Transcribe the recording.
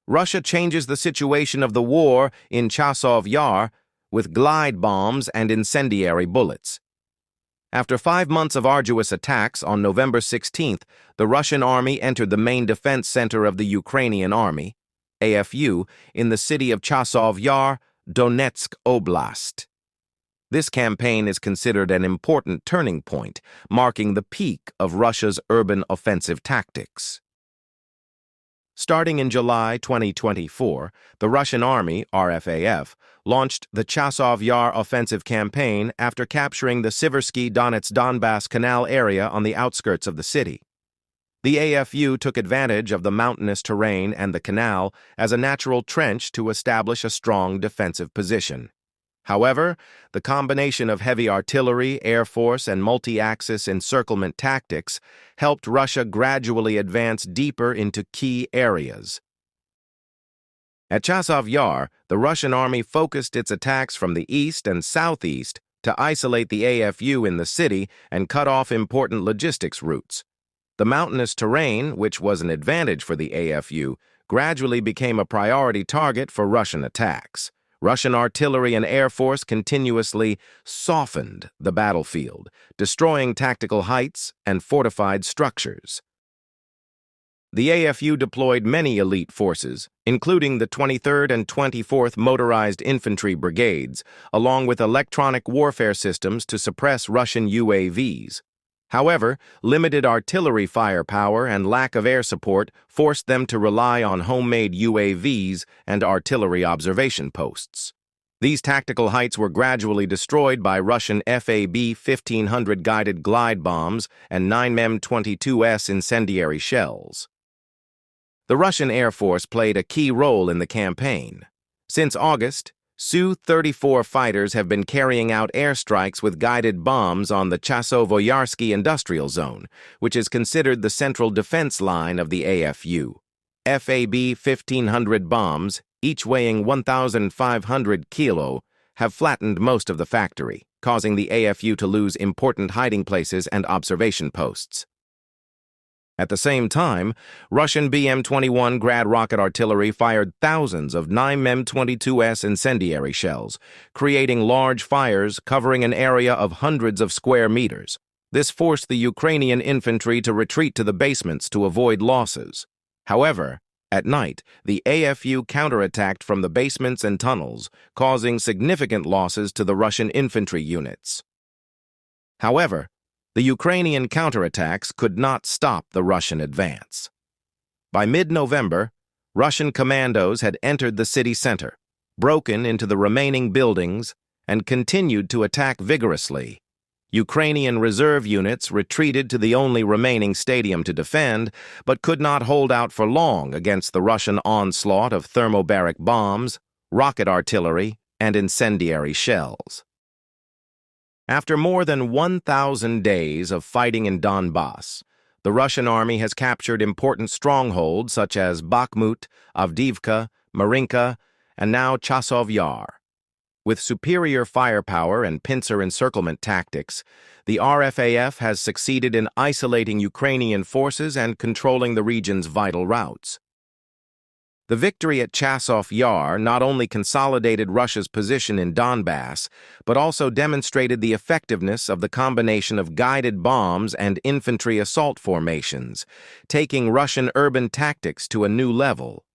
Russia changes the situation of the war in Chasov Yar with glide bombs and incendiary bullets. After 5 months of arduous attacks, on November 16th, the Russian army entered the main defense center of the Ukrainian Army, AFU, in the city of Chasov Yar, Donetsk Oblast. This campaign is considered an important turning point, marking the peak of Russia's urban offensive tactics. Starting in July 2024, the Russian Army, RFAF, launched the Chasov Yar offensive campaign after capturing the Siverskyi Donets-Donbass canal area on the outskirts of the city. The AFU took advantage of the mountainous terrain and the canal as a natural trench to establish a strong defensive position. However, the combination of heavy artillery, air force, and multi-axis encirclement tactics helped Russia gradually advance deeper into key areas. At Chasov Yar, the Russian army focused its attacks from the east and southeast to isolate the AFU in the city and cut off important logistics routes. The mountainous terrain, which was an advantage for the AFU, gradually became a priority target for Russian attacks. Russian artillery and air force continuously softened the battlefield, destroying tactical heights and fortified structures. The AFU deployed many elite forces, including the 23rd and 24th Motorized Infantry Brigades, along with electronic warfare systems to suppress Russian UAVs. However, limited artillery firepower and lack of air support forced them to rely on homemade UAVs and artillery observation posts. These tactical heights were gradually destroyed by Russian FAB 1500 guided glide bombs and 9mm-22S incendiary shells. The Russian Air Force played a key role in the campaign. Since August, Su-34 fighters have been carrying out airstrikes with guided bombs on the Chasov Yar industrial zone, which is considered the central defense line of the AFU. FAB 1500 bombs, each weighing 1,500 kilo, have flattened most of the factory, causing the AFU to lose important hiding places and observation posts. At the same time, Russian BM-21 Grad rocket artillery fired thousands of 9mm-22S incendiary shells, creating large fires covering an area of hundreds of square meters. This forced the Ukrainian infantry to retreat to the basements to avoid losses. However, at night, the AFU counterattacked from the basements and tunnels, causing significant losses to the Russian infantry units. However, the Ukrainian counterattacks could not stop the Russian advance. By mid-November, Russian commandos had entered the city center, broken into the remaining buildings, and continued to attack vigorously. Ukrainian reserve units retreated to the only remaining stadium to defend, but could not hold out for long against the Russian onslaught of thermobaric bombs, rocket artillery, and incendiary shells. After more than 1,000 days of fighting in Donbass, the Russian army has captured important strongholds such as Bakhmut, Avdiivka, Marinka, and now Chasov Yar. With superior firepower and pincer encirclement tactics, the RFAF has succeeded in isolating Ukrainian forces and controlling the region's vital routes. The victory at Chasov Yar not only consolidated Russia's position in Donbass, but also demonstrated the effectiveness of the combination of guided bombs and infantry assault formations, taking Russian urban tactics to a new level.